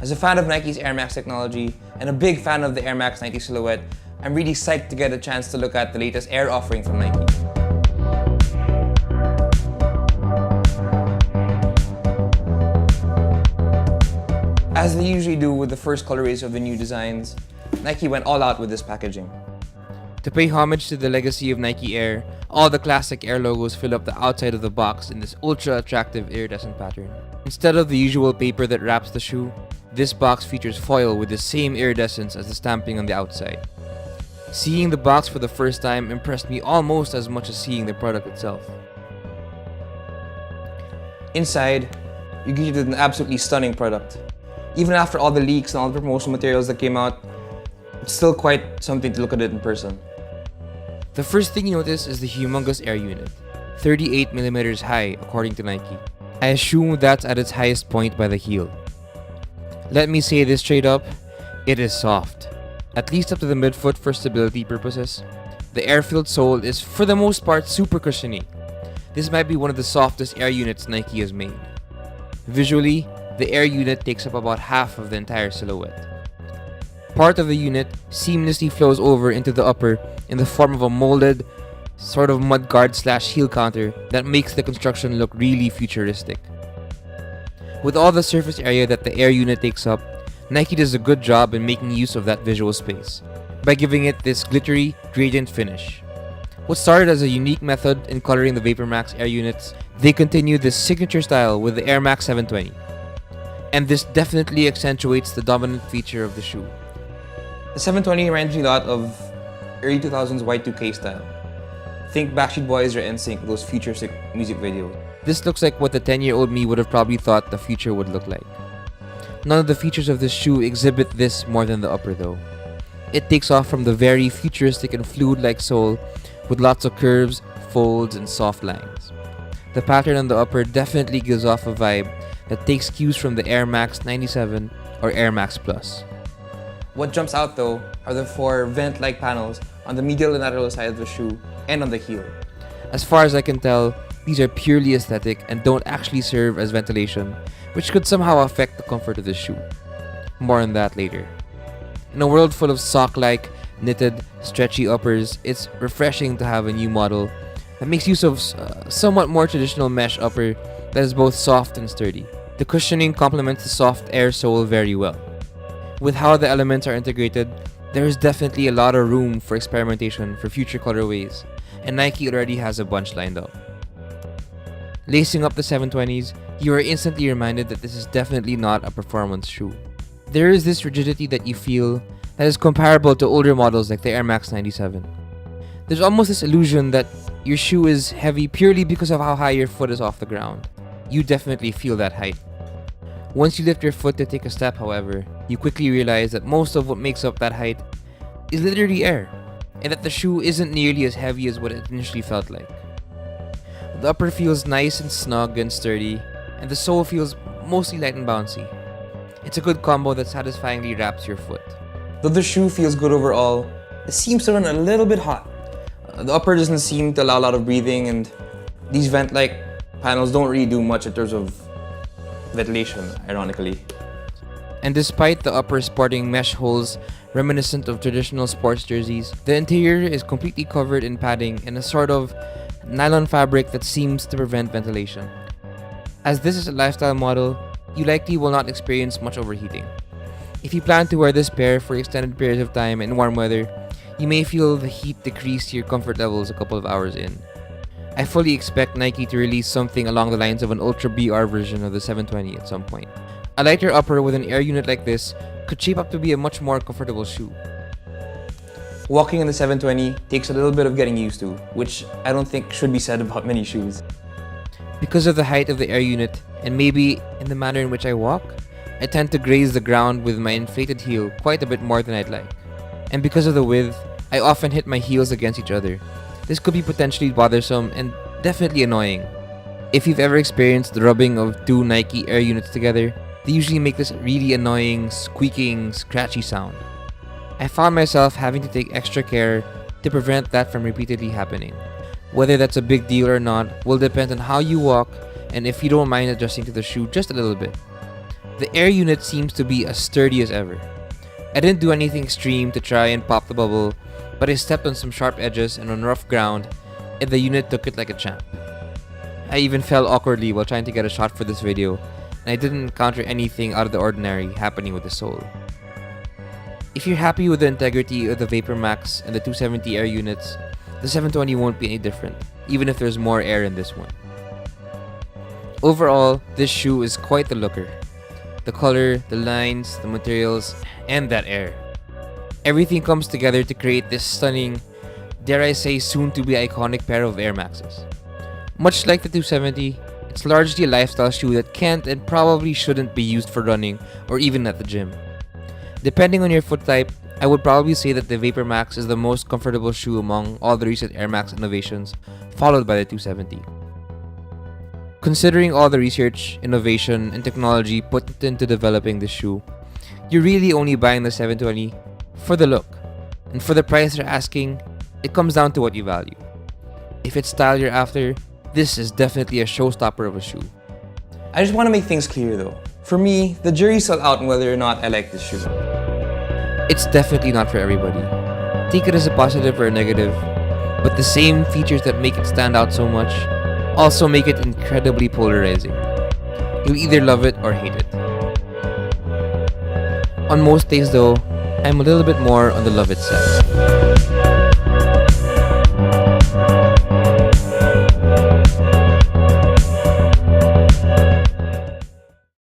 As a fan of Nike's Air Max technology and a big fan of the Air Max 90 silhouette, I'm really psyched to get a chance to look at the latest Air offering from Nike. As they usually do with the first colorways of the new designs, Nike went all out with this packaging. To pay homage to the legacy of Nike Air, all the classic Air logos fill up the outside of the box in this ultra-attractive iridescent pattern. Instead of the usual paper that wraps the shoe, this box features foil with the same iridescence as the stamping on the outside. Seeing the box for the first time impressed me almost as much as seeing the product itself. Inside, you're greeted with an absolutely stunning product. Even after all the leaks and all the promotional materials that came out, it's still quite something to look at it in person. The first thing you notice is the humongous Air unit, 38mm high according to Nike. I assume that's at its highest point by the heel. Let me say this straight up, it is soft. At least up to the midfoot for stability purposes. The air-filled sole is for the most part super cushiony. This might be one of the softest Air units Nike has made. Visually, the Air unit takes up about half of the entire silhouette. Part of the unit seamlessly flows over into the upper in the form of a molded sort of mudguard / heel counter that makes the construction look really futuristic. With all the surface area that the Air unit takes up, Nike does a good job in making use of that visual space by giving it this glittery gradient finish. What started as a unique method in coloring the VaporMax Air units, they continue this signature style with the Air Max 720. And this definitely accentuates the dominant feature of the shoe. The 720 reminds me a lot of early 2000s Y2K style. Think Backstreet Boys or NSYNC, those futuristic music videos. This looks like what the 10-year-old me would have probably thought the future would look like. None of the features of this shoe exhibit this more than the upper though. It takes off from the very futuristic and fluid-like sole with lots of curves, folds, and soft lines. The pattern on the upper definitely gives off a vibe that takes cues from the Air Max 97 or Air Max Plus. What jumps out though are the 4 vent-like panels on the medial and lateral side of the shoe and on the heel. As far as I can tell, these are purely aesthetic and don't actually serve as ventilation, which could somehow affect the comfort of the shoe. More on that later. In a world full of sock-like, knitted, stretchy uppers, it's refreshing to have a new model that makes use of somewhat more traditional mesh upper that is both soft and sturdy. The cushioning complements the soft Air sole very well. With how the elements are integrated, there is definitely a lot of room for experimentation for future colorways, and Nike already has a bunch lined up. Lacing up the 720s, you are instantly reminded that this is definitely not a performance shoe. There is this rigidity that you feel that is comparable to older models like the Air Max 97. There's almost this illusion that your shoe is heavy purely because of how high your foot is off the ground. You definitely feel that height. Once you lift your foot to take a step, however, you quickly realize that most of what makes up that height is literally air, and that the shoe isn't nearly as heavy as what it initially felt like. The upper feels nice and snug and sturdy, and the sole feels mostly light and bouncy. It's a good combo that satisfyingly wraps your foot. Though the shoe feels good overall, it seems to run a little bit hot. The upper doesn't seem to allow a lot of breathing, and these vent-like panels don't really do much in terms of ventilation, ironically. And despite the upper sporting mesh holes reminiscent of traditional sports jerseys, the interior is completely covered in padding and a sort of nylon fabric that seems to prevent ventilation. As this is a lifestyle model, you likely will not experience much overheating. If you plan to wear this pair for extended periods of time in warm weather, you may feel the heat decrease to your comfort levels a couple of hours in. I fully expect Nike to release something along the lines of an Ultra BR version of the 720 at some point. A lighter upper with an Air unit like this could shape up to be a much more comfortable shoe. Walking in the 720 takes a little bit of getting used to, which I don't think should be said about many shoes. Because of the height of the Air unit, and maybe in the manner in which I walk, I tend to graze the ground with my inflated heel quite a bit more than I'd like. And because of the width, I often hit my heels against each other. This could be potentially bothersome and definitely annoying. If you've ever experienced the rubbing of 2 Nike Air units together, they usually make this really annoying, squeaking, scratchy sound. I found myself having to take extra care to prevent that from repeatedly happening. Whether that's a big deal or not will depend on how you walk and if you don't mind adjusting to the shoe just a little bit. The air unit seems to be as sturdy as ever. I didn't do anything extreme to try and pop the bubble, but I stepped on some sharp edges and on rough ground, and the unit took it like a champ. I even fell awkwardly while trying to get a shot for this video, and I didn't encounter anything out of the ordinary happening with the Soul. If you're happy with the integrity of the Vapor Max and the 270 air units, the 720 won't be any different, even if there's more air in this one. Overall, this shoe is quite the looker. The color, the lines, the materials, and that air. Everything comes together to create this stunning, dare I say soon to be iconic pair of Air Maxes. Much like the 270, it's largely a lifestyle shoe that can't and probably shouldn't be used for running or even at the gym. Depending on your foot type, I would probably say that the Vapor Max is the most comfortable shoe among all the recent Air Max innovations, followed by the 270. Considering all the research, innovation, and technology put into developing this shoe, you're really only buying the 720 for the look. And for the price they're asking, it comes down to what you value. If it's style you're after, this is definitely a showstopper of a shoe. I just want to make things clear though. For me, the jury's still out on whether or not I like this shoe. It's definitely not for everybody. Take it as a positive or a negative, but the same features that make it stand out so much also make it incredibly polarizing. You'll either love it or hate it. On most days though, I'm a little bit more on the love it side.